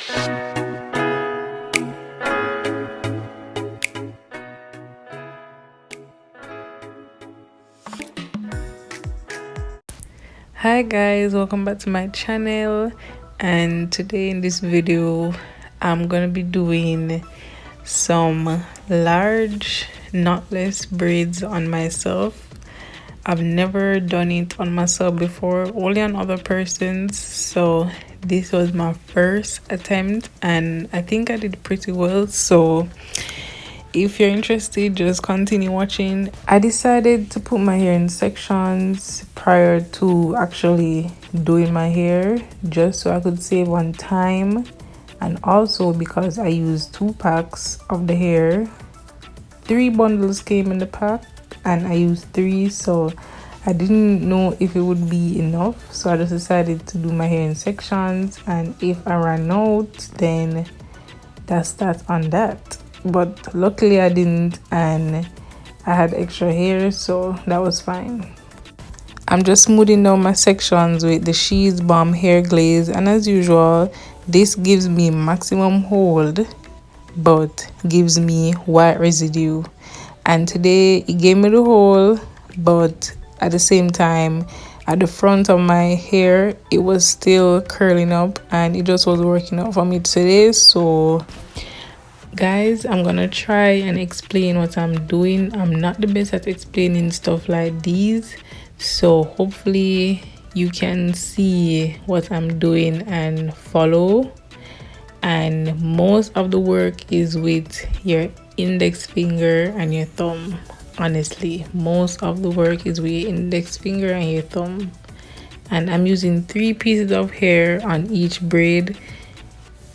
Hi guys, welcome back to my channel, and today in this video I'm gonna be doing some large knotless braids on myself. I've never done it on myself before, only on other persons, so this was my first attempt and I think I did pretty well. So if you're interested, just continue watching. I decided to put my hair in sections prior to actually doing my hair, just so I could save on time, and also because I used 2 packs of the hair. 3 bundles came in the pack and I used 3, so I didn't know if it would be enough, so I just decided to do my hair in sections, and if I ran out, then that's that on that. But luckily I didn't, and I had extra hair, so that was fine. I'm just smoothing down my sections with the She's Balm hair glaze, and as usual this gives me maximum hold but gives me white residue, and today it gave me the hold, but at the same time at the front of my hair it was still curling up and it just wasn't working out for me today. So guys, I'm gonna try and explain what I'm doing. I'm not the best at explaining stuff like these, so hopefully you can see what I'm doing and follow. And most of the work is with your index finger and your thumb. Honestly, most of the work is with your index finger and your thumb, and I'm using 3 pieces of hair on each braid.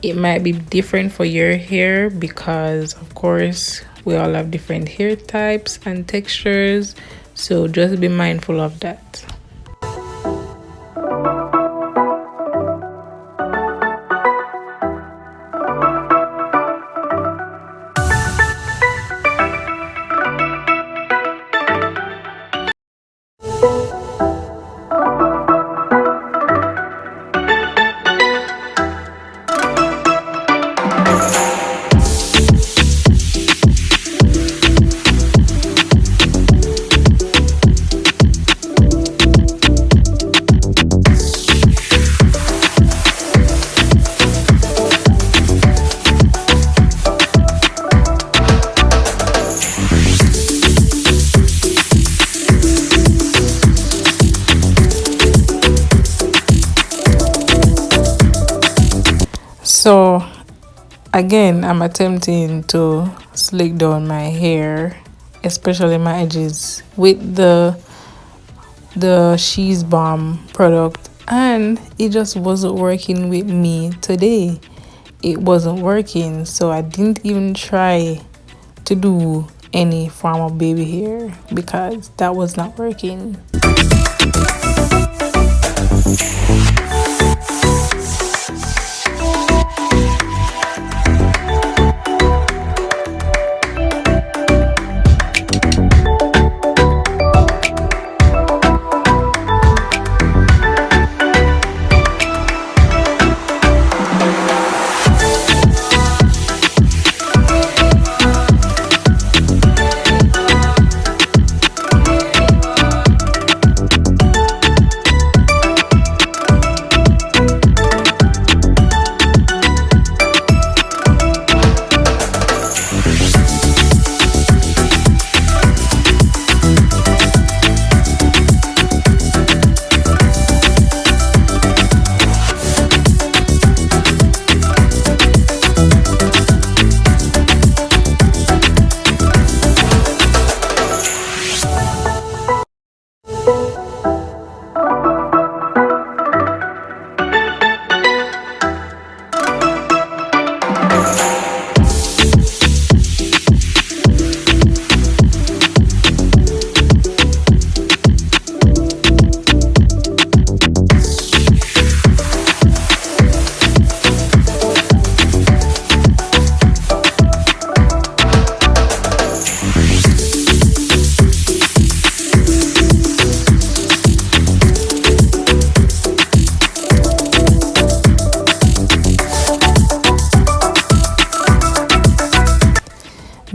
It might be different for your hair because of course we all have different hair types and textures, so just be mindful of that. So again, I'm attempting to slick down my hair, especially my edges, with the She's Balm product, and it just wasn't working with me today. It wasn't working, so I didn't even try to do any form of baby hair because that was not working.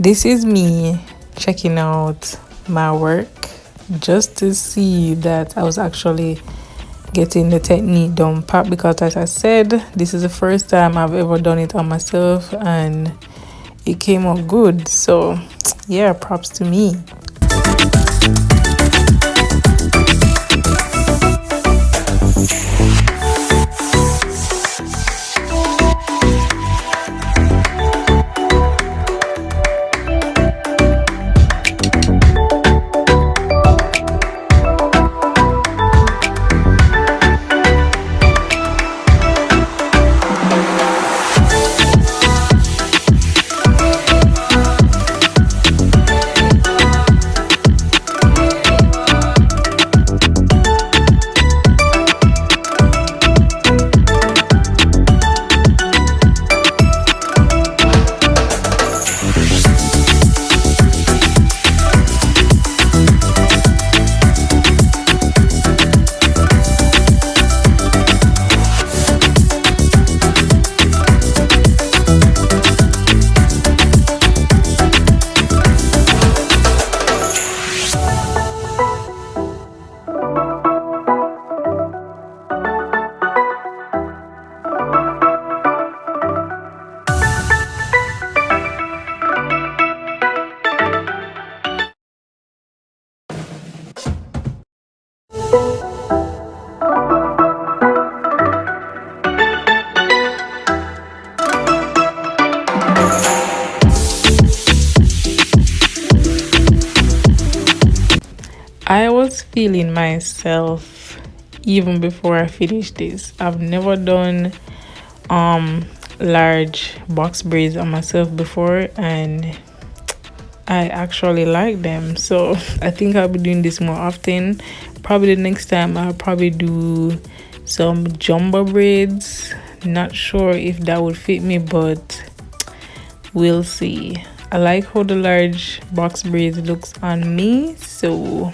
This is me checking out my work just to see that I was actually getting the technique done pat, because as I said, this is the first time I've ever done it on myself and it came out good. So yeah, props to me. I was feeling myself even before I finished this. I've never done large box braids on myself before, and I actually like them. So I think I'll be doing this more often. Probably the next time I'll probably do some jumbo braids. Not sure if that would fit me, but we'll see. I like how the large box braids looks on me, so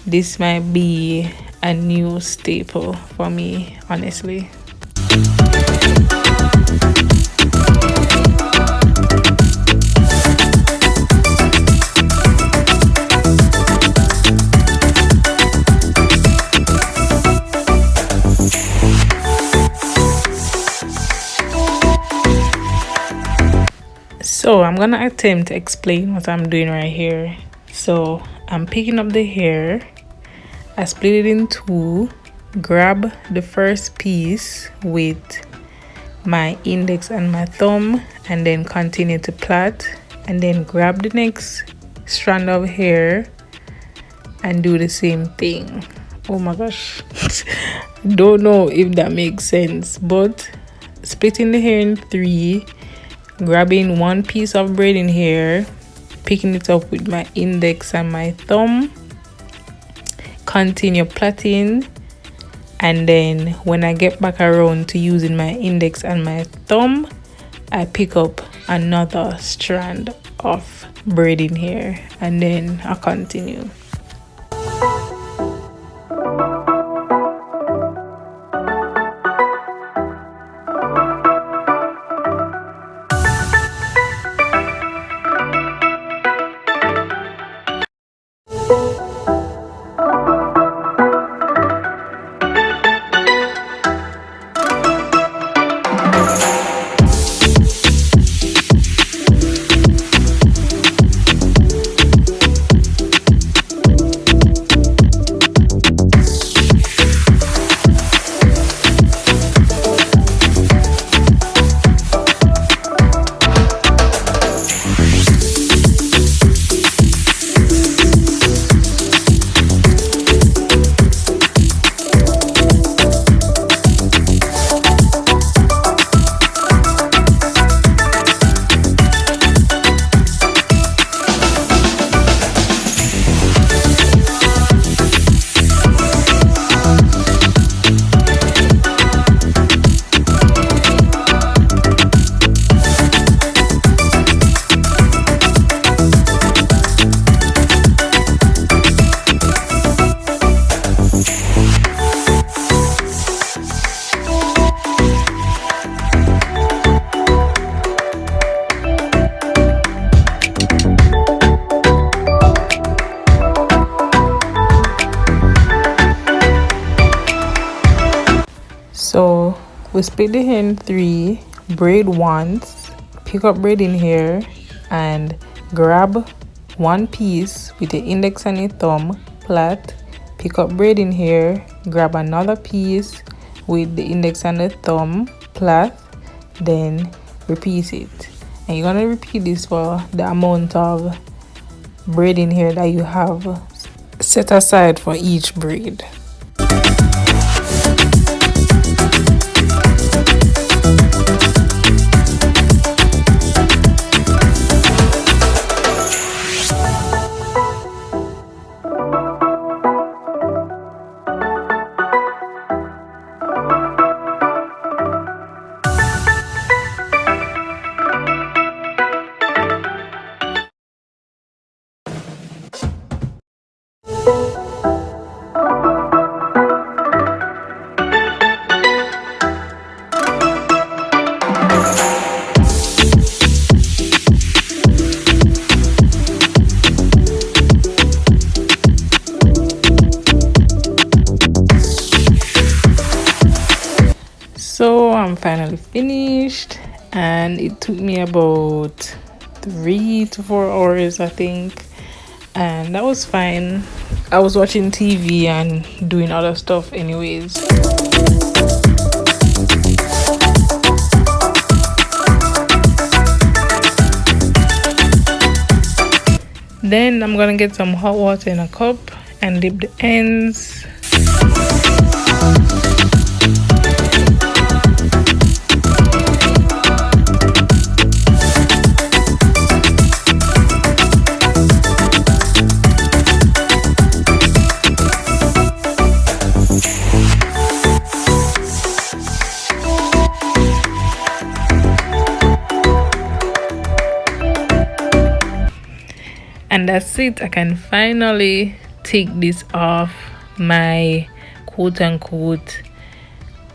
this might be a new staple for me, honestly. So I'm gonna attempt to explain what I'm doing right here. So I'm picking up the hair, I split it in two, grab the first piece with my index and my thumb, and then continue to plait, and then grab the next strand of hair and do the same thing. Oh my gosh. Don't know if that makes sense, but splitting the hair in three, grabbing one piece of braiding hair, picking it up with my index and my thumb, continue plaiting, and then when I get back around to using my index and my thumb, I pick up another strand of braiding hair, and then I continue. So we split the hair in three, braid once, pick up braiding hair, and grab one piece with the index and your thumb, plait, pick up braiding hair, grab another piece with the index and the thumb, plait, then repeat it. And you're gonna repeat this for the amount of braiding hair that you have set aside for each braid. So I'm finally finished, and it took me about 3 to 4 hours, I think, and that was fine. I was watching TV and doing other stuff anyways. Then I'm gonna get some hot water in a cup and dip the ends. And that's it. I can finally take this off my quote-unquote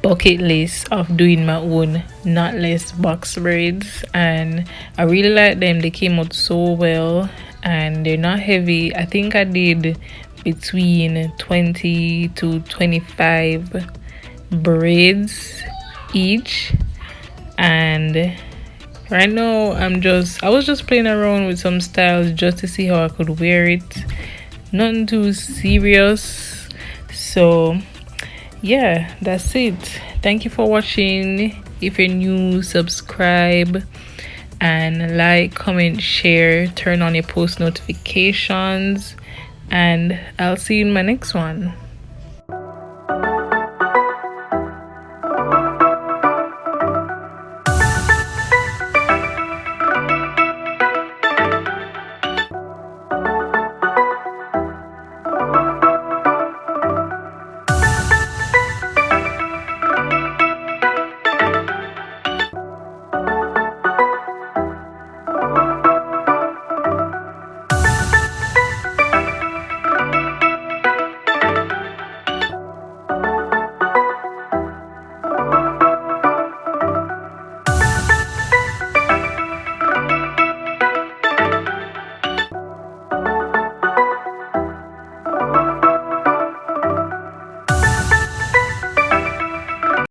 bucket list of doing my own knotless box braids, and I really like them. They came out so well and they're not heavy. I think I did between 20 to 25 braids each, and right now I was just playing around with some styles just to see how I could wear it. Nothing too serious. So yeah, that's it. Thank you for watching. If you're new, subscribe and like, comment, share, turn on your post notifications, and I'll see you in my next one.